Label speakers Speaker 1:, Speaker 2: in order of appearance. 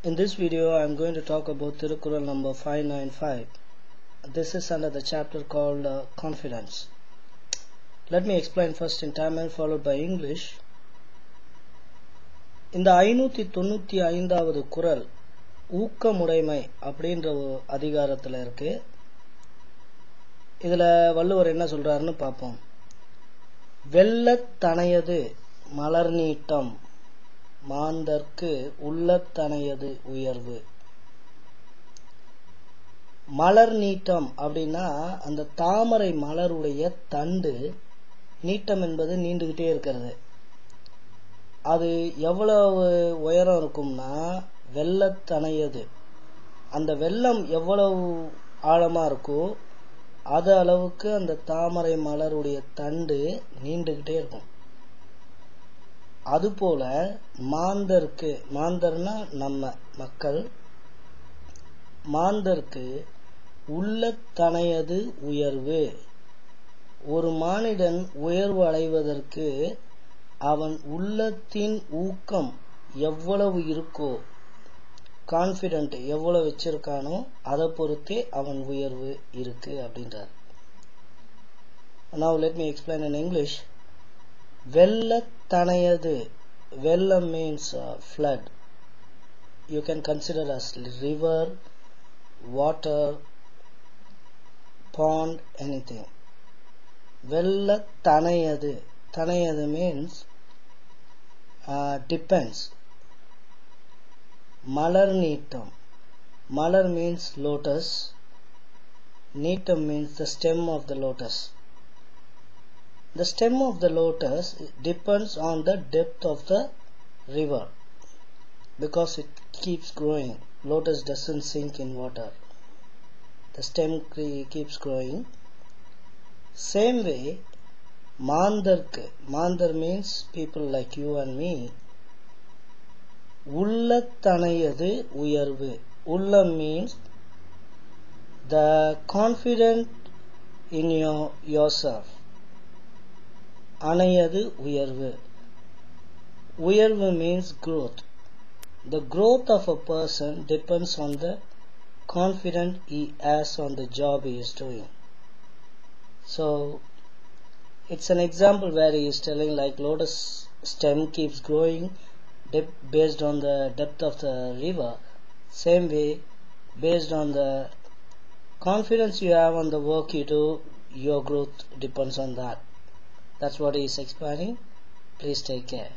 Speaker 1: In this video, I am going to talk about Tirukkural number 595. This is under the chapter called Confidence. Let me explain first in Tamil followed by English. இந்த 595வது குறள் ஊக்கமுடைமை அப்படின்ற ஒரு அதிகாரத்தில் இருக்கு. இதில் வள்ளுவர் என்ன சொல்றாருன்னு பார்ப்போம். வெள்ளத்தனையது மலர் நீட்டம் மாந்தர்க்கு உள்ளத்தனையது உயர்வு. மலர் நீட்டம் அப்படின்னா அந்த தாமரை மலருடைய தண்டு, நீட்டம் என்பது நீண்டுகிட்டே இருக்கிறது. அது எவ்வளவு உயரம் இருக்கும்னா வெள்ளத்தனையது, அந்த வெள்ளம் எவ்வளவு ஆழமா இருக்கோ அது அளவுக்கு அந்த தாமரை மலருடைய தண்டு நீண்டுகிட்டே இருக்கும். அதுபோல மாந்தர்க்கு, மாந்தர்னா நம்ம மக்கள், மாந்தர்க்கு உள்ளத்தனையது உயர்வு. ஒரு மானிடன் உயர்வு அடைவதற்கு அவன் உள்ளத்தின் ஊக்கம் எவ்வளவு இருக்கோ, கான்ஃபிடென்ட் எவ்வளவு வச்சிருக்கானோ அதை பொறுத்தே அவன் உயர்வு இருக்கு அப்படின்றார். Now let me explain in English. வெள்ளத்தனையது, வெள்ளம் means flood. You can consider as river, water, pond, anything. வெள்ளத்தனையது, தனையது means depends. Malar நீட்டம், Malar means lotus, நீட்டம் means the stem of the lotus. The stem of the lotus depends on the depth of the river because it keeps growing. Lotus doesn't sink in water. The stem keeps growing. Same way, மாந்தர்க்கு, மாந்தர் means people like you and me, உள்ளத்தனையது உயர்வு. உள்ளம் means the confident in yourself. அணையது உயர்வு. உயர்வு means growth. The growth of a person depends on the confidence he has on the job he is doing. So it's an example where he is telling like lotus stem keeps growing based on the depth of the river. Same way, based on the confidence you have on the work you do, your growth depends on that. That's what he is explaining. Please take care.